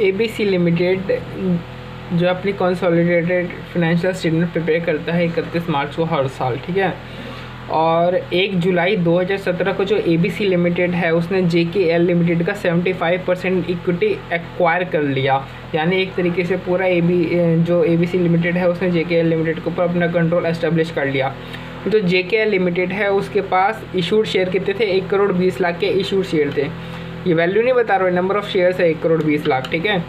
ABC limited जो अपनी consolidated financial statement prepare करता है 31 मार्च को हर साल, ठीक है। और 1 जुलाई 2017 को जो एबीसी लिमिटेड है उसने जेकेएल लिमिटेड का 75% इक्विटी एक्वायर कर लिया, यानी एक तरीके से पूरा जो एबीसी लिमिटेड है उसने जेकेएल लिमिटेड के ऊपर अपना कंट्रोल एस्टेब्लिश कर लिया। तो जेकेएल लिमिटेड है उसके पास इशूड शेयर कितने थे? 1 करोड़ 20 लाख के इशूड शेयर थे। ये वैल्यू नहीं बता रहा हूँ, नंबर ऑफ शेयर्स है 1 करोड़ 20 लाख, ठीक है।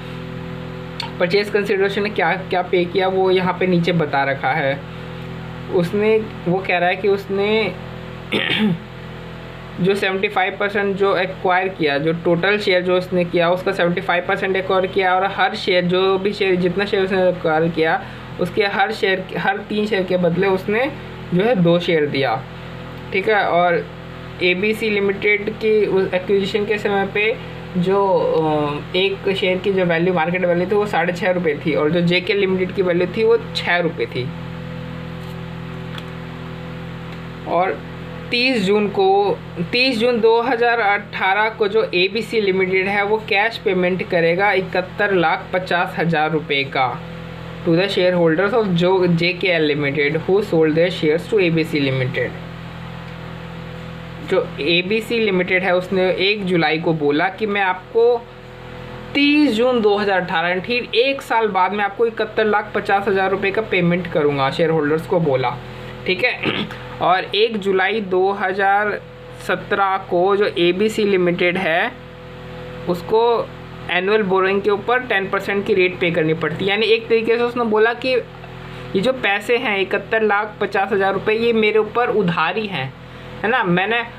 परचेज कंसिडरेशन ने क्या क्या पे किया वो यहाँ पे नीचे बता रखा है। उसने वो कह रहा है कि उसने जो 75% जो एक्वायर किया, जो टोटल शेयर जो उसने किया उसका 75% एक्वायर किया, और हर शेयर जो भी शेयर जितना शेयर उसने एक्वायर किया उसके हर 3 शेयर के बदले उसने जो है 2 शेयर दिया, ठीक है। और एबीसी लिमिटेड की उस एक्विजिशन के समय पे जो एक शेयर की जो वैल्यू मार्केट वैल्यू थी वो 6.5 रुपये थी, और जो जेके लिमिटेड की वैल्यू थी वो 6 रुपये थी। और 30 जून 2018 को जो एबीसी लिमिटेड है वो कैश पेमेंट करेगा 71,50,000 रुपये का to the shareholders of जो JKL limited who sold their shares to ABC limited. जो एबीसी लिमिटेड है उसने 1 जुलाई को बोला कि मैं आपको 30 जून 2018 ठीक 1 साल बाद में आपको 71,50,000 रुपये का पेमेंट करूंगा, शेयर होल्डर्स को बोला, ठीक है। और 1 जुलाई 2017 को जो एबीसी लिमिटेड है उसको एनुअल बोरोइंग के ऊपर 10% की रेट पे करनी पड़ती है, यानी एक तरीके से उसने बोला कि ये जो पैसे हैं 71,50,000 रुपये ये मेरे ऊपर उधारी हैं, है ना।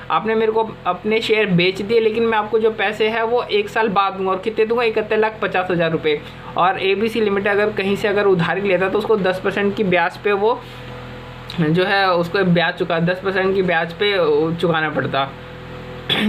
आपने मेरे को अपने शेयर बेच दिए, लेकिन मैं आपको जो पैसे हैं वो 1 साल बाद दूंगा, और कितने दूंगा? 71,50,000 रुपये। और एबीसी लिमिटेड अगर कहीं से अगर उधारी लेता तो उसको 10% की ब्याज पे वो जो है उसको ब्याज 10% की ब्याज पे चुकाना पड़ता।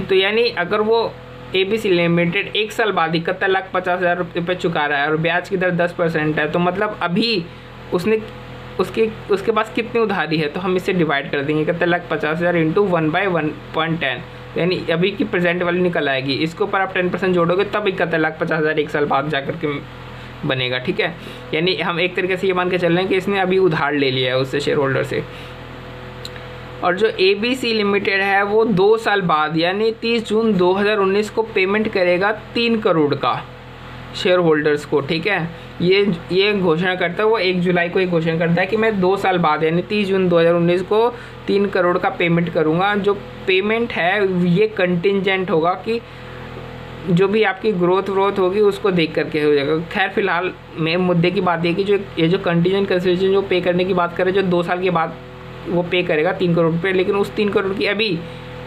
तो यानी अगर वो एबीसी लिमिटेड 1 साल बाद 71,50,000 रुपये पे चुका रहा है और ब्याज की दर 10% है, तो मतलब अभी उसके पास कितनी उधारी है? तो हम इसे डिवाइड कर देंगे 71,50,000 इंटू 1/1.10, यानी अभी की प्रेजेंट वैल्यू निकल आएगी। इसके ऊपर आप 10% जोड़ोगे तब 71,50,000 1 साल बाद जाकर के बनेगा, ठीक है। यानी हम एक तरीके से ये मान के चल रहे हैं कि इसने अभी उधार ले लिया है उससे, शेयर होल्डर से। और जो एबीसी लिमिटेड है वो 2 साल बाद यानी 30 जून 2019 को पेमेंट करेगा 3 करोड़ का शेयर होल्डर्स को, ठीक है। ये घोषणा करता है वो 1 जुलाई को ये घोषणा करता है कि मैं 2 साल बाद यानी 30 जून 2019 को 3 करोड़ का पेमेंट करूंगा। जो पेमेंट है ये कंटिंजेंट होगा कि जो भी आपकी ग्रोथ होगी उसको देख करके हो जाएगा। खैर फिलहाल मैं मुद्दे की बात है कि जो कंटिजेंट कंसिडरेशन जो पे करने की बात करें, जो 2 साल के बाद वो पे करेगा 3 करोड़ रुपये, लेकिन उस 3 करोड़ की अभी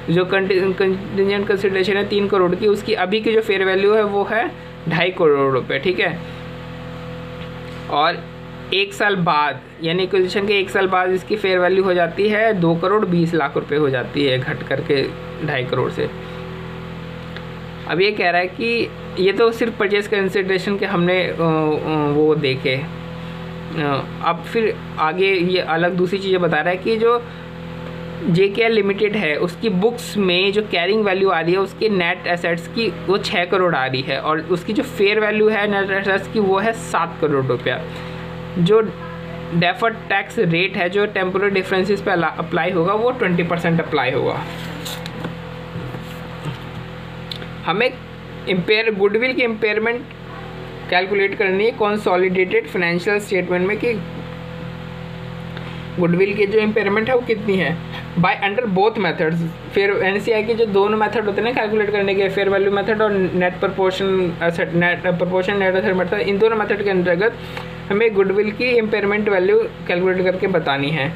जो कंटिजेंट कंसिडरेशन है 3 करोड़ की, उसकी अभी की जो फेयर वैल्यू है वो है 2.5 करोड़ रुपये, ठीक है। और 1 साल बाद यानी एक्विजिशन के 1 साल बाद इसकी फेयर वैल्यू हो जाती है 2 करोड़ 20 लाख रुपए हो जाती है, घट करके 2.5 करोड़ से। अब ये कह रहा है कि ये तो सिर्फ परचेज कंसिडरेशन के हमने वो देखे। अब फिर आगे ये अलग दूसरी चीज़ें बता रहा है कि जो जेकेएल लिमिटेड है उसकी बुक्स में जो कैरिंग वैल्यू आ रही है उसके नेट एसेट्स की वो 6 करोड़ आ रही है, और उसकी जो फेयर वैल्यू है नेट एसेट्स की वो है 7 करोड़ रुपया। जो डेफर्ड टैक्स रेट है जो टेम्पोररी डिफरेंसेस पे अप्लाई होगा वो 20% अप्लाई होगा। हमें गुडविल की इम्पेयरमेंट कैलकुलेट करनी है कंसोलिडेटेड फाइनेंशियल स्टेटमेंट में कि गुडविल की जो इम्पेयरमेंट है वो कितनी है बाय अंडर बोथ मेथड्स। फिर एनसीआई के जो दोनों मेथड होते हैं ना कैलकुलेट करने के, फेयर वैल्यू मेथड और net proportion asset net asset method, इन दोनों मेथड के अंतर्गत हमें गुडविल की इम्पेयरमेंट वैल्यू कैलकुलेट करके बतानी है।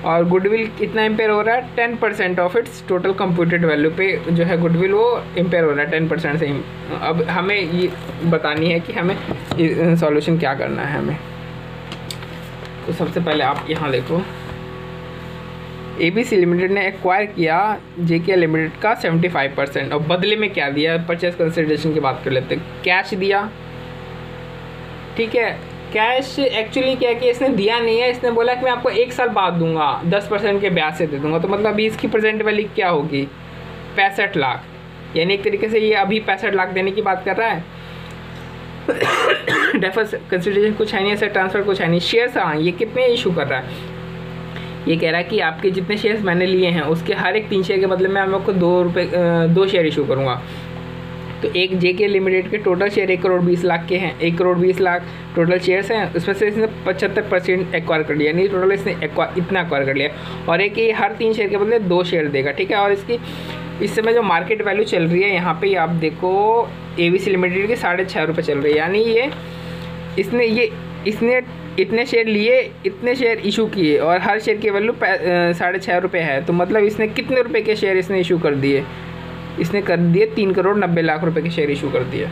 और गुडविल कितना इम्पेयर हो रहा है? 10% of its total computed value पे जो है गुडविल वो इम्पेयर हो रहा है 10% से। अब हमें ये बतानी है कि हमें सॉल्यूशन क्या करना है हमें। तो सबसे पहले आप यहाँ देखो, एबीसी लिमिटेड ने एक्वायर किया जेके लिमिटेड का 75%, और बदले में क्या दिया? परचेज कंसिडरेशन की बात कर लेते हैं। कैश दिया, ठीक है। कैश एक्चुअली क्या कि इसने दिया नहीं है, इसने बोला कि मैं आपको 1 साल बाद दूंगा, 10% के ब्याज से दे दूंगा। तो मतलब अभी इसकी प्रेजेंट वैल्यू क्या होगी? 65 लाख, यानी एक तरीके से ये अभी 65 लाख देने की बात कर रहा है। डेफर्ड कंसिडरेशन कुछ है नहीं, ऐसा ट्रांसफर कुछ है नहीं। शेयर्स, हाँ, ये कितने इशू कर रहा है, ये कह रहा है कि आपके जितने शेयर्स मैंने लिए हैं उसके हर एक 3 शेयर के बदले में मैं आपको 2 शेयर इशू करूँगा। तो एक जेके लिमिटेड के टोटल शेयर 1,20,00,000 के हैं, 1,20,00,000 टोटल शेयर्स हैं, उसमें से इसने 75% एक्वायर कर लिया, यानी टोटल इसने इतना एक्वायर कर लिया। और एक ये हर 3 शेयर के बदले 2 शेयर देगा, ठीक है। और इसकी इस समय जो मार्केट वैल्यू चल रही है यहाँ पे आप देखो, एवीसी लिमिटेड की 6.5 रुपये चल रही है, यानी इसने इतने शेयर लिए, इतने शेयर इशू किए और हर शेयर की वैल्यू 6.5 रुपये है। तो मतलब इसने कितने रुपए के शेयर इसने इशू कर दिए, इसने कर दिए 3,90,00,000 रुपए के शेयर इशू कर दिए।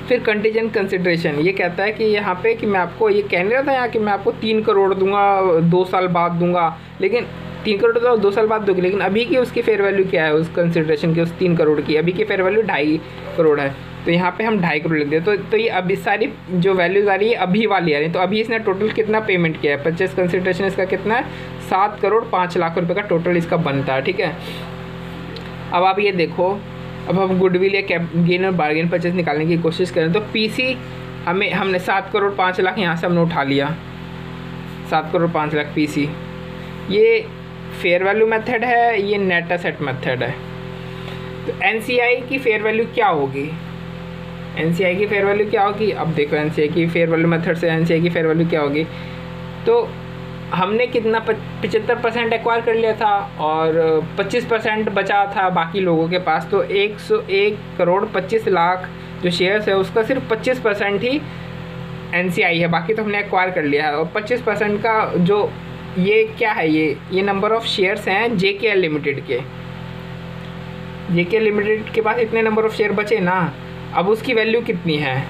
फिर कंटीजेंट कंसिडरेशन, ये कहता है कि यहाँ पे कि मैं आपको ये कह नहीं रहा था यहाँ कि मैं आपको 3 करोड़ दूंगा 2 साल बाद दूंगा, लेकिन 3 करोड़ तो 2 साल बाद दोगे, लेकिन अभी की उसकी फेयर वैल्यू क्या है, उस कंसिडरेशन की, उस 3 करोड़ की अभी की फेयर वैल्यू 2.5 करोड़ है। तो यहाँ पे हम 2.5 करोड़ लिख देते, तो ये अभी सारी जो वैल्यूज आ रही है अभी वाली आ रही है। तो अभी इसने टोटल कितना पेमेंट किया है, परचेस कंसिडरेशन इसका कितना है, 7,05,00,000 रुपये का टोटल इसका बनता है, ठीक है। अब आप ये देखो, अब हम गुडविल या गेन और बार्गेन परचेस निकालने की कोशिश करें तो पीसी हमने 7,05,00,000 यहाँ से हमने उठा लिया, 7,05,00,000 पीसी। ये फेयर वैल्यू मेथड है, ये नेट एसेट मेथड है। तो एनसीआई की फेयर वैल्यू क्या होगी, एनसीआई की फेयर वैल्यू क्या होगी, अब देखो एनसीआई की फेयर वैल्यू मेथड से एनसीआई की फेयर वैल्यू क्या होगी। तो हमने कितना 75% एक्वायर कर लिया था और 25% बचा था बाकी लोगों के पास, तो 1,25,00,000 जो शेयर्स है उसका सिर्फ 25% ही एनसीआई है, बाकी तो हमने एक्वायर कर लिया है। और 25% का जो ये क्या है, ये नंबर ऑफ शेयर्स हैं जेकेएल लिमिटेड के, जेकेएल लिमिटेड के पास इतने नंबर ऑफ शेयर बचे ना, अब उसकी वैल्यू कितनी है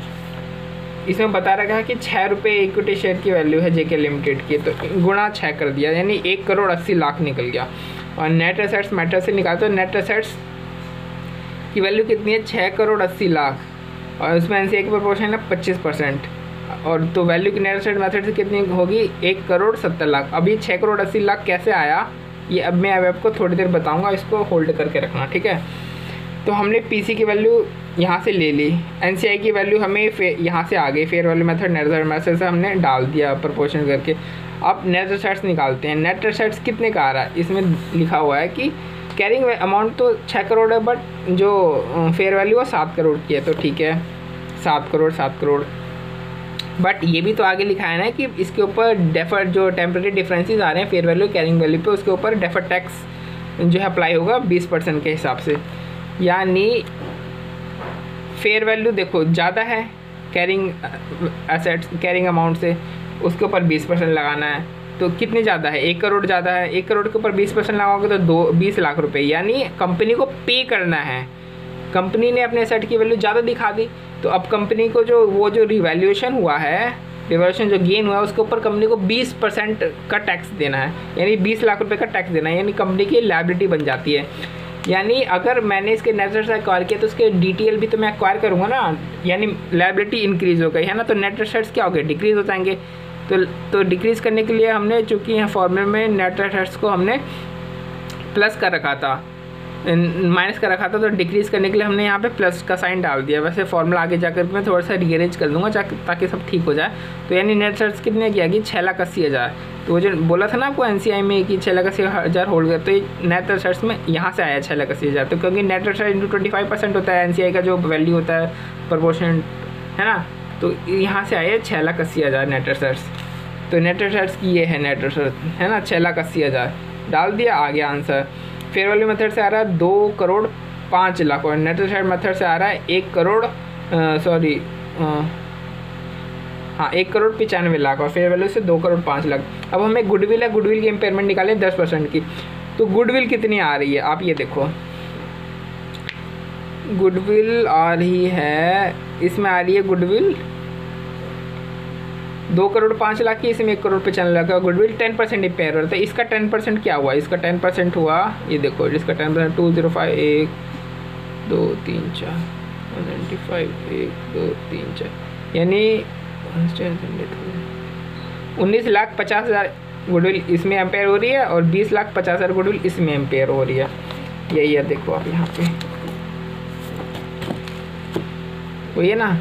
इसमें बता रखा है कि 6 रुपये इक्विटी शेयर की वैल्यू है जेके लिमिटेड की, तो गुणा 6 कर दिया, यानी 1,80,00,000 निकल गया। और नेट एसेट्स मैटर से निकालते तो नेट एसेट्स की वैल्यू कितनी है, 6,80,00,000 और उसमें एनसीआई की प्रोपोर्शन है 25%। और तो वैल्यू की नेट एसेट मेथड से कितनी होगी, 1,70,00,000। अभी 6,80,00,000 कैसे आया ये अब मैं आपको थोड़ी देर बताऊँगा, इसको होल्ड करके रखना, ठीक है। तो हमने पीसी की वैल्यू यहाँ से ले ली, एनसीआई की वैल्यू हमें यहाँ से आ गई, fair value method net asset method से हमने डाल दिया प्रोपोर्शन करके। अब नेट एसेट्स निकालते हैं, नेट एसेट्स कितने का आ रहा है, इसमें लिखा हुआ है कि कैरिंग अमाउंट तो 6 करोड़ है, बट जो फेयर वैल्यू है 7 करोड़ की है, तो ठीक है 7 करोड़। बट ये भी तो आगे लिखा है ना कि इसके ऊपर डेफर जो टेम्परेरी डिफरेंसेस आ रहे हैं फेयर वैल्यू कैरिंग वैल्यू पे, उसके ऊपर डेफर टैक्स जो है अप्लाई होगा 20% के हिसाब से, यानी फेयर वैल्यू देखो ज़्यादा है कैरिंग एसेट्स कैरिंग अमाउंट से, उसके ऊपर 20% लगाना है, तो कितने ज़्यादा है, 1 करोड़ ज़्यादा है, 1 करोड़ के ऊपर 20% लगाओगे तो 20 लाख रुपए, यानी कंपनी को पे करना है। कंपनी ने अपने एसेट की वैल्यू ज़्यादा दिखा दी, तो अब कंपनी को जो रिवैल्यूएशन हुआ है, रिवैल्यूएशन जो गेन हुआ है उसके ऊपर कंपनी को 20% का टैक्स देना है, यानी 20 लाख रुपए का टैक्स देना है, यानी कंपनी की लायबिलिटी बन जाती है। यानी अगर मैंने इसके नेट एसेट्स एक्वायर किया तो उसके डीटीएल भी तो मैं एक्वायर करूँगा ना, यानी लायबिलिटी इंक्रीज़ हो गई है ना, तो नेट एसेट्स क्या हो गए, डिक्रीज़ हो जाएंगे। तो डिक्रीज़ करने के लिए हमने चूँकि यहाँ फॉर्मूले में नेट एसेट्स को हमने प्लस कर रखा था, माइनस कर रखा था, तो डिक्रीज़ करने के लिए हमने यहाँ पे प्लस का साइन डाल दिया। वैसे फॉर्मूला आगे जाकर मैं थोड़ा सा रीअरेंज कर दूँगा ताकि सब ठीक हो जाए। तो यानी नेट एसेट्स कितने की आएगी, 6,80,000। तो वो जो बोला था ना आपको एनसीआई में कि 6,80,000 होल्ड कर, तो ये नेट एसेट्स में यहाँ से आया 6,80,000। तो क्योंकि नेट एसेट्स इंटू 25% होता है एनसीआई का जो वैल्यू होता है प्रोपोर्शन, है ना, तो यहाँ से आया 6,80,000 नेट एसेट्स। तो नेट एसेट्स की ये है नेट एसेट्स, है ना, 6,80,000 डाल दिया, आ गया आंसर। फेयर वैल्यू मेथड से आ रहा है 2,05,00,000 और नेट एसेट मेथड से आ रहा है 1,95,00,000 और फेयर वैल्यू से 2,05,00,000। अब हमें गुडविल है, गुडविल की इम्पेयरमेंट निकालें 10% की, तो गुडविल कितनी आ रही है आप ये देखो, गुडविल आ रही है, इसमें आ रही है गुडविल 2,05,00,000 की, इसमें 1,95,00,000 का गुडविल 10% इम्पेयर होता है। इसका 10% क्या हुआ, इसका 10% हुआ ये देखो, इसका 10% 205 1 2 3 4 195 1 2 3 4, यानी 19,50,000 गुडविल इसमें एम्पेयर हो रही है और 20,50,000 गुडविल इसमें एम्पेयर हो रही है। यही है देखो आप यहाँ पे, वो ये ना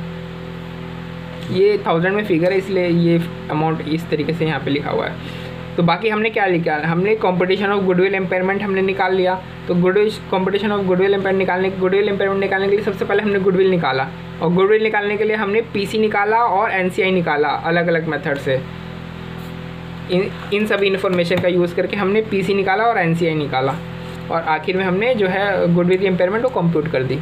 ये 1000 में फिगर है, इसलिए ये अमाउंट इस तरीके से यहाँ पे लिखा हुआ है। तो बाकी हमने क्या लिखा, हमने कंपटीशन ऑफ गुडविल एम्पेयरमेंट हमने निकाल लिया। तो कंपटीशन ऑफ गुडविल एम्पेयरमेंट निकालने के लिए सबसे पहले हमने गुडविल निकाला, और गुडविल निकालने के लिए हमने पीसी निकाला और एनसीआई निकाला अलग अलग मेथड से। इन सभी इन्फॉर्मेशन का यूज़ करके हमने पीसी निकाला और एनसीआई निकाला, और आखिर में हमने जो है गुडविल की एम्पेयरमेंट वो कंप्यूट कर दी।